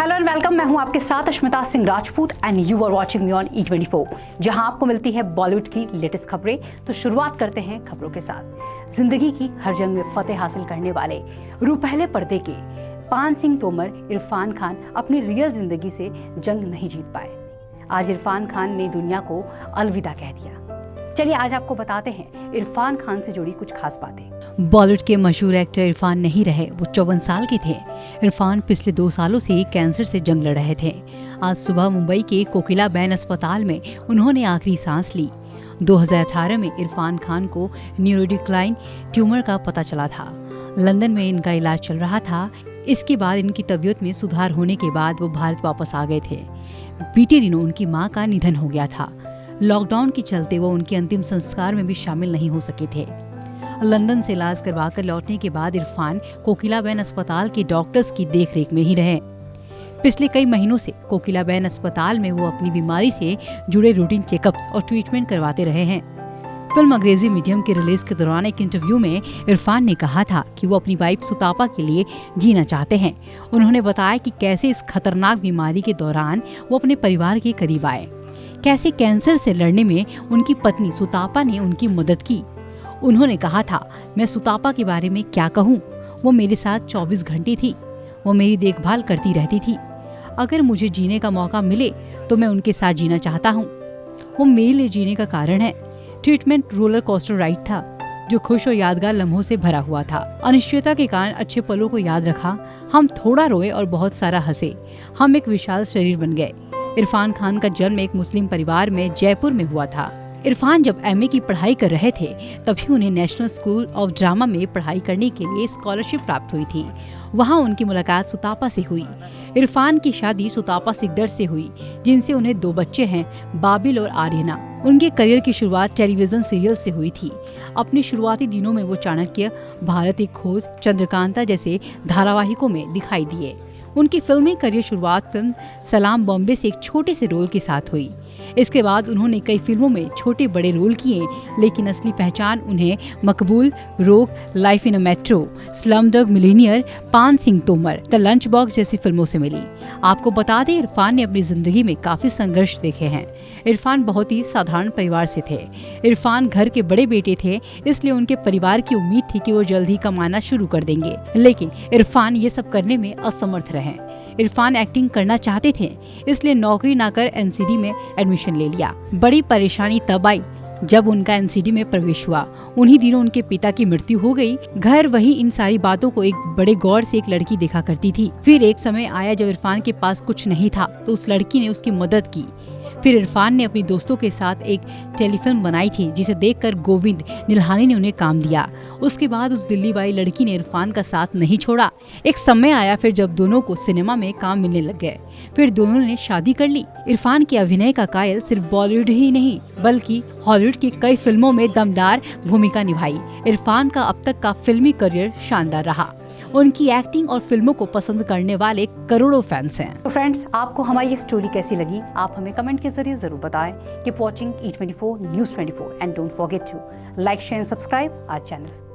Hello and welcome. मैं हूं आपके साथ Ashmita Singh Rajput and you are watching me on E24, जहां आपको मिलती है बॉलीवुड की लेटेस्ट खबरें। तो शुरुआत करते हैं खबरों के साथ। जिंदगी की हर जंग में फतेह हासिल करने वाले रूपहले पर्दे के पान सिंह तोमर इरफान खान अपनी रियल जिंदगी से जंग नहीं जीत पाए। आज इरफान खान ने दुनिया को अलविदा कह दिया। चलिए आज आपको बताते हैं इरफान खान से जुड़ी कुछ खास बातें। बॉलीवुड के मशहूर एक्टर इरफान नहीं रहे, वो 54 साल के थे। इरफान पिछले 2 सालों से कैंसर से जंग लड़ रहे थे। आज सुबह मुंबई के कोकिलाबेन अस्पताल में उन्होंने आखिरी सांस ली। 2018 में इरफान खान को न्यूरोडिक्लाइन ट्यूमर का पता चला था। लंदन में इनका इलाज चल रहा था। इसके बाद इनकी तबीयत में सुधार होने के बाद वो भारत वापस आ गए थे। बीते दिनों उनकी मां का निधन हो गया था। लॉकडाउन के चलते वो उनके अंतिम संस्कार में भी शामिल नहीं हो सके थे। लंदन से इलाज करवाकर लौटने के बाद इरफान कोकिलाबेन अस्पताल के डॉक्टर्स की देखरेख में ही रहे। पिछले कई महीनों से कोकिलाबेन अस्पताल में वो अपनी बीमारी से जुड़े रूटीन चेकअप्स और ट्रीटमेंट करवाते रहे हैं। फिल्म अंग्रेजी मीडियम के रिलीज के दौरान एक इंटरव्यू में इरफान ने कहा था कि वो अपनी वाइफ सुतापा के लिए जीना चाहते हैं। उन्होंने बताया कि कैसे इस खतरनाक बीमारी के दौरान वो अपने परिवार के करीब आए, कैसे कैंसर से लड़ने में उनकी पत्नी सुतापा ने उनकी मदद की। उन्होंने कहा था, मैं सुतापा के बारे में क्या कहूँ, वो मेरे साथ 24 घंटे थी। वो मेरी देखभाल करती रहती थी। अगर मुझे जीने का मौका मिले तो मैं उनके साथ जीना चाहता हूँ। वो मेरे लिए जीने का कारण है। ट्रीटमेंट रोलर कोस्टर राइड था जो खुश और यादगार लम्हों से भरा हुआ था। अनिश्चितता के कारण अच्छे पलों को याद रखा। हम थोड़ा रोए और बहुत सारा हंसे। हम एक विशाल शरीर बन गए। इरफान खान का जन्म एक मुस्लिम परिवार में जयपुर में हुआ था। इरफान जब MA की पढ़ाई कर रहे थे तभी उन्हें नेशनल स्कूल ऑफ ड्रामा में पढ़ाई करने के लिए स्कॉलरशिप प्राप्त हुई थी। वहां उनकी मुलाकात सुतापा से हुई। इरफान की शादी सुतापा सिकदर से हुई, जिनसे उन्हें 2 बच्चे हैं, बाबिल और आर्यना। उनके करियर की शुरुआत टेलीविजन सीरियल से हुई थी। अपने शुरुआती दिनों में वो चाणक्य, भारत एक खोज, चंद्रकांता जैसे धारावाहिकों में दिखाई दिए। उनकी फिल्मी करियर शुरुआत फिल्म सलाम बॉम्बे से एक छोटे से रोल के साथ हुई। इसके बाद उन्होंने कई फिल्मों में छोटे बड़े रोल किए, लेकिन असली पहचान उन्हें Maqbool, Rog, Life in a Metro, Slumdog Millionaire, Paan Singh Tomar, The Lunchbox जैसी फिल्मों से मिली। आपको बता दें, इरफान ने अपनी जिंदगी में काफी संघर्ष देखे हैं। इरफान बहुत ही साधारण परिवार से थे। इरफान घर के बड़े बेटे थे, इसलिए उनके परिवार की उम्मीद थी कि वो जल्द ही कमाना शुरू कर देंगे, लेकिन इरफान ये सब करने में असमर्थ रहे। इरफान एक्टिंग करना चाहते थे, इसलिए नौकरी ना कर NCD में एडमिशन ले लिया। बड़ी परेशानी तब आई जब उनका NCD में प्रवेश हुआ। उन्हीं दिनों उनके पिता की मृत्यु हो गई। घर वही इन सारी बातों को एक बड़े गौर से एक लड़की देखा करती थी। फिर एक समय आया जब इरफान के पास कुछ नहीं था तो उस लड़की ने उसकी मदद की। फिर इरफान ने अपनी दोस्तों के साथ एक टेलीफिल्म बनाई थी, जिसे देखकर गोविंद निल्हानी ने उन्हें काम दिया। उसके बाद उस दिल्ली वाली लड़की ने इरफान का साथ नहीं छोड़ा। एक समय आया फिर जब दोनों को सिनेमा में काम मिलने लग गए। फिर दोनों ने शादी कर ली। इरफान के अभिनय का कायल सिर्फ बॉलीवुड ही नहीं बल्कि हॉलीवुड की कई फिल्मों में दमदार भूमिका निभाई। इरफान का अब तक का फिल्मी करियर शानदार रहा। उनकी एक्टिंग और फिल्मों को पसंद करने वाले करोड़ों फैंस हैं। तो फ्रेंड्स, आपको हमारी ये स्टोरी कैसी लगी, आप हमें कमेंट के जरिए जरूर बताएं। Keep watching E24 News 24 and don't forget to like, share and subscribe our channel.